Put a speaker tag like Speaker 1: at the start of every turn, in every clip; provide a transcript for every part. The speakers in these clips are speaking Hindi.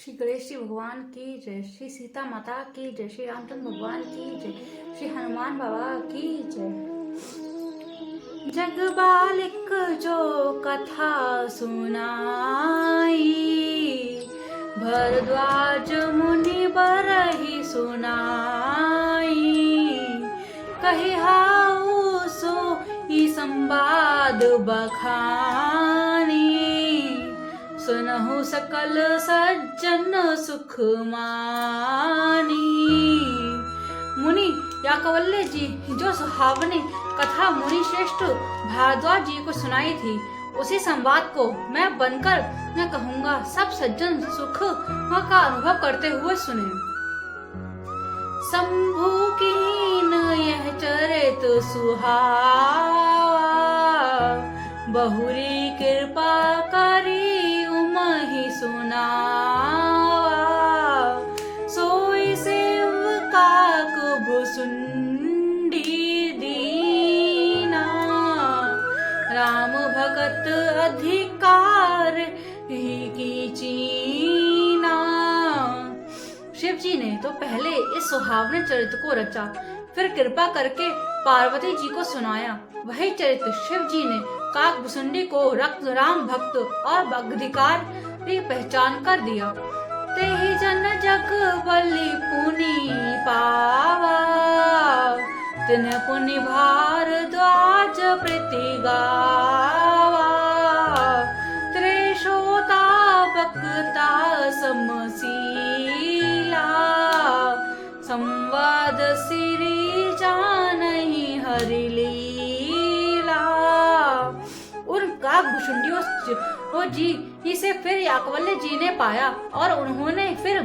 Speaker 1: श्री गणेश जी भगवान की जय, श्री सीता माता की जय, श्री रामचंद्र भगवान की जय, श्री हनुमान बाबा की जय। जग बालिक जो कथा सुनाई, भरद्वाज मुनि बरहि सुनाई। कहि हाउ सो ई संवाद बखानी, सुनहु सकल सज्जन सुख मानी। मुनि याकवल्य जी जो सुहावनी कथा मुनि श्रेष्ठ भारद्वाज जी को सुनाई थी, उसी संवाद को मैं बनकर मैं कहूँगा, सब सज्जन सुख का अनुभव करते हुए सुने। शंभु कीन यह चरित सुहावा, बहुरी कृपा करी उमहि सुनावा। सोई सेवका को भुसुंडी दीना, राम भगत अधिकार ही की चीना। शिव जी ने तो पहले इस सुहावने चरित्र को रचा, फिर कृपा करके पार्वती जी को सुनाया। वही चरित्र शिव जी ने काकभुसुंडी को राम भक्त और अधिकार की पहचान कर दिया। तेहि जन जग बलि पुनि पावा, तिन पुनि भारद्वाज प्रीति गावा। त्रेषोता बक्ता समशीला, संवाद सिरि जानहि हरि लीला। उन काकभुसुंडियों जी से फिर याकवल्य जी ने पाया और उन्होंने फिर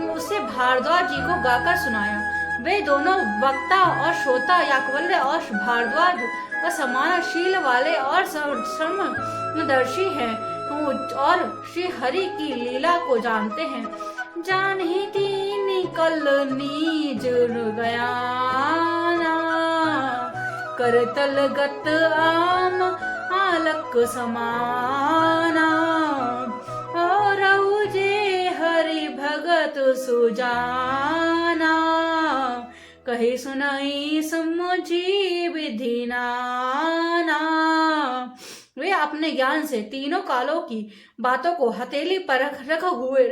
Speaker 1: उसे भारद्वाज जी को गाकर सुनाया। वे दोनों वक्ता और श्रोता याकवल्य और भारद्वाज और समान शील वाले और समदर्शी हैं और श्री हरि की लीला को जानते हैं। जानहि तीन कल नीज गयाना, करतल गत आम आलक समाना। और जे हरि भगत सुजाना, कही सुनाई समझी विधि नाना। वे अपने ज्ञान से तीनों कालों की बातों को हथेली पर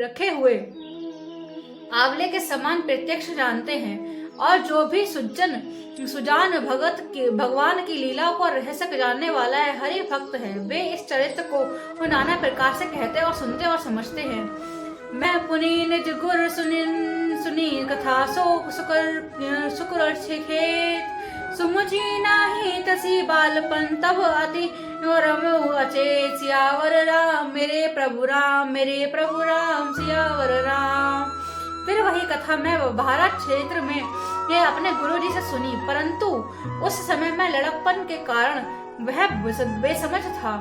Speaker 1: रखे हुए आंवले के समान प्रत्यक्ष जानते हैं, और जो भी सुजान भगवान की लीला को रहस्य जानने वाला है, हरि भक्त है, वे इस चरित्र को नाना प्रकार से कहते और सुनते और समझते हैं। मैं पुनि निज गुर सुनी कथा सो सुकर खेत, सुमुझी नाही तसी बालपन तब अति रमु अचेत। सियावर राम मेरे प्रभु राम सियावर राम। फिर वही कथा मैं भारत क्षेत्र में ये अपने गुरुजी से सुनी, परंतु उस समय मैं लड़कपन के कारण वह बेसमझ था,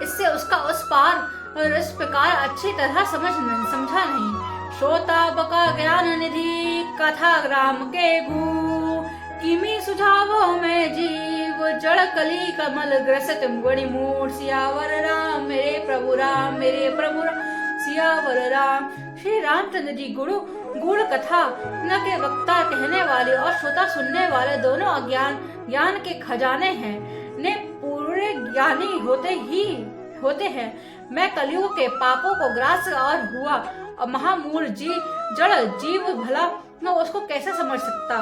Speaker 1: इससे उसका उस पार और इस प्रकार अच्छी तरह समझा नहीं। श्रोता बका ज्ञान निधि कथा राम के गु, किमी सुझावो में जीव जड़ कली कमल ग्रसित बड़ी मूड। सियावर राम मेरे प्रभु राम सियावर राम। श्री रामचंद्र जी गुड़ कथा न के वक्ता कहने वाले और श्रोता सुनने वाले दोनों ज्ञान के खजाने हैं, ने पूरे ज्ञानी होते हैं। मैं कलियुग के पापों को ग्रास और हुआ महामूल जड़ जीव भला मैं उसको कैसे समझ सकता।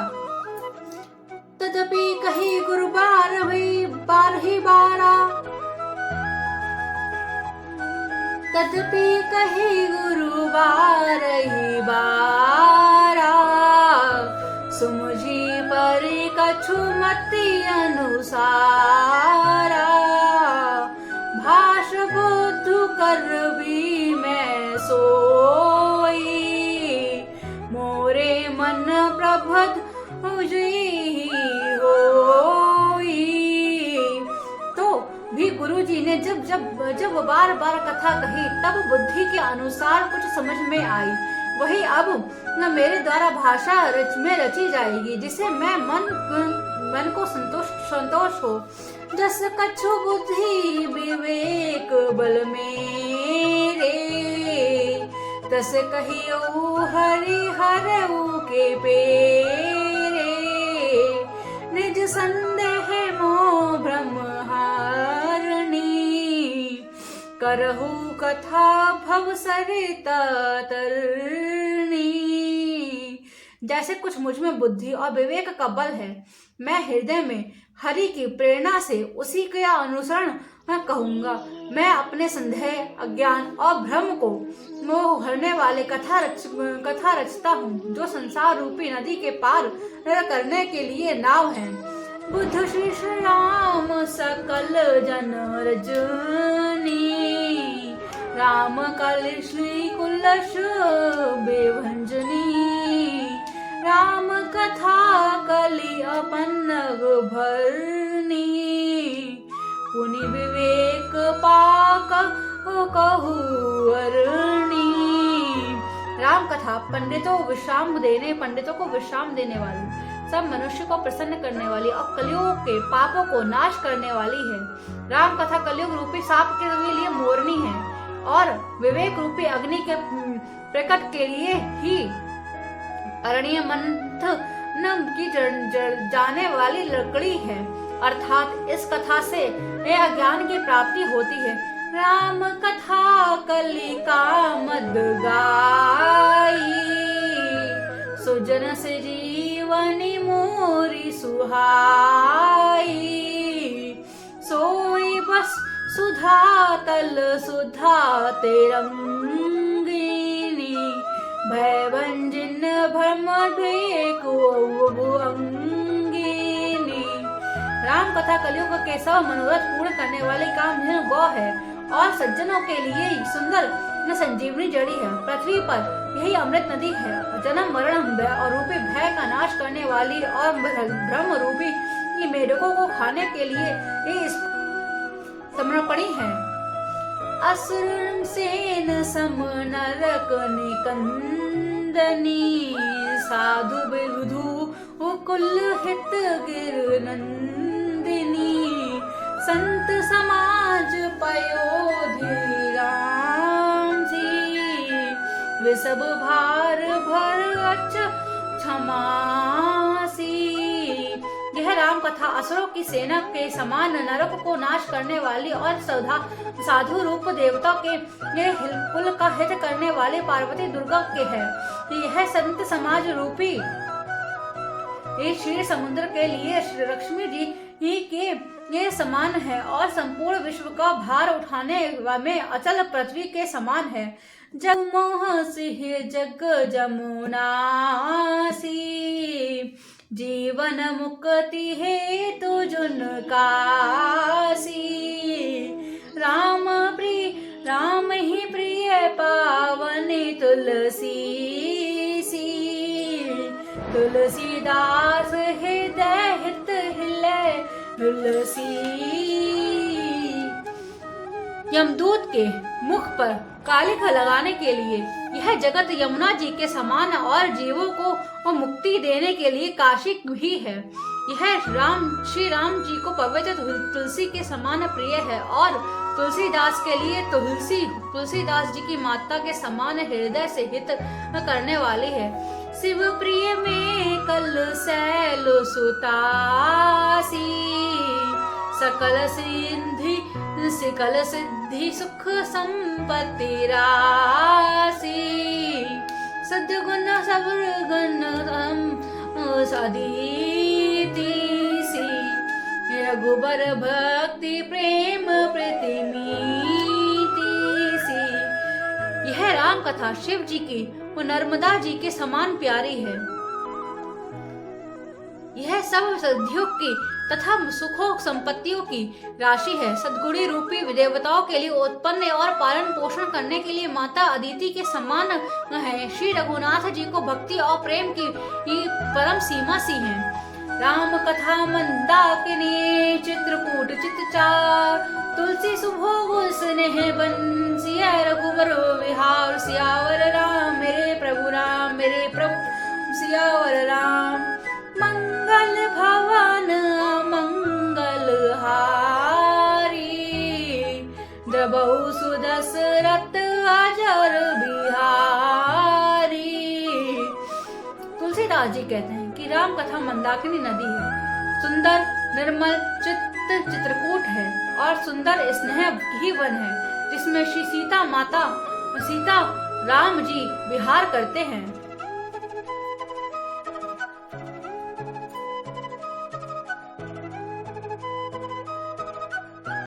Speaker 1: तदपि कही गुरु बारही बारा, तदपि कही गुरु बारही बारा। सुमुझी परि कछु मति अनुसारा, भाष बुद्धु कर भी मैं सोई। मोरे मन प्रबुद्ध हुई होई। तो भी गुरुजी ने जब बार बार कथा कही, तब बुद्धि के अनुसार कुछ समझ में आई। वही अब न मेरे द्वारा भाषा में रची जाएगी, जिसे मैं मन को संतोष हो। जस कछु बुद्धि विवेक बल मेरे, तस कहियो हरि हरऊ के पेरे, निज संदेह मोह भ्रम हारणी, करहु कथा भव सरिता तरनी। जैसे कुछ मुझ में बुद्धि और विवेक का बल है, मैं हृदय में हरि की प्रेरणा से उसी के अनुसरण कहूंगा। मैं अपने संदेह, अज्ञान और भ्रम को मोह भरने वाले कथा रचता हूँ, जो संसार रूपी नदी के पार करने के लिए नाव है। बुद्ध श्री राम सकल जन रजनी, राम कल श्री कुलश बेभंजनी, राम कथा कलि अपन्न भरनी, पुनि विवेक पाक कहु अरणी। राम कथा पंडितों को विश्राम देने वाली, सब मनुष्य को प्रसन्न करने वाली और कलियुग के पापों को नाश करने वाली है। राम कथा कलियुग रूपी साप के लिए मोरनी है और विवेक रूपी अग्नि के प्रकट के लिए ही अरण्य मंथन की जाने वाली लकड़ी है। अर्थात इस कथा से अज्ञान की प्राप्ति होती है। राम कथा कलि कामद गाई, सुजन से जीवनी मोरी सुहाई, सोई बस सुधा तल सुधा तेरंगिनी, भय भंजन भ्रम को अंगिनी। राम कथा कलियुग के सब मनोरथ पूर्ण करने वाली कामधेनु गौ है और सज्जनों के लिए सुंदर संजीवनी जड़ी है। पृथ्वी पर यही अमृत नदी है। जन्म मरण और रूपी भय का नाश करने वाली और ब्रह्म रूपी ये मेढकों को खाने के लिए ये समर्पणी है। असुर सेन सम नरक निकंदनी, साधु बिरुधु कुल हित गिर नंदिनी, संत समाज पयोधि राम जी, विसब भार भर अच क्षमासी। यह राम कथा असुरों की सेना के समान नरक को नाश करने वाली और साधु रूप देवता के कुल का हित करने वाले पार्वती दुर्गा के है। यह संत समाज रूपी ये क्षीर समुद्र के लिए लक्ष्मी जी ही के ये समान है और संपूर्ण विश्व का भार उठाने में अचल पृथ्वी के समान है। जग मोह सिंह जग जमुनासी, जीवन मुक्ति हेतु जुन कासी, राम ही प्रिय पावनी तुलसी सी, तुलसीदास हृदय हित हिले तुलसी। यमदूत के मुख पर कालिखा लगाने के लिए यह जगत यमुना जी के समान और जीवों को मुक्ति देने के लिए काशी भी है। यह श्री राम जी को पवित्र तुलसी के समान प्रिय है और तुलसीदास के लिए तुलसीदास जी की माता के समान हृदय से हित करने वाली है। शिव प्रिय में कल शैल सुतासी, सकल सिद्धि सुख संपत्ति राशि, सद्गुण सबर गुण सदीति सी, रघुबर भक्ति प्रेम प्रतिमीति सी। यह राम कथा शिव जी की और नर्मदा जी के समान प्यारी है। यह सब सिद्धियों की तथा सुखों संपत्तियों की राशि है। सद्गुणी रूपी देवताओं के लिए उत्पन्न और पालन पोषण करने के लिए माता अदिति के समान है। श्री रघुनाथ जी को भक्ति और प्रेम की परम सीमा सी है। राम कथा मंदाकिनी चित्रकूट चितचार, तुलसी सुभोग स्नेह बंसिया, रघुबर विहार सियावर राम मेरे प्रभु सियावर राम। मंगल भवन मंगल हारी, द्रबहु सुदशरथ अजर बिहारी। तुलसीदास जी कहते हैं कि राम कथा मंदाकिनी नदी है, सुंदर निर्मल चित्रकूट है और सुंदर स्नेह ही वन है, जिसमें श्री सीता राम जी विहार करते हैं।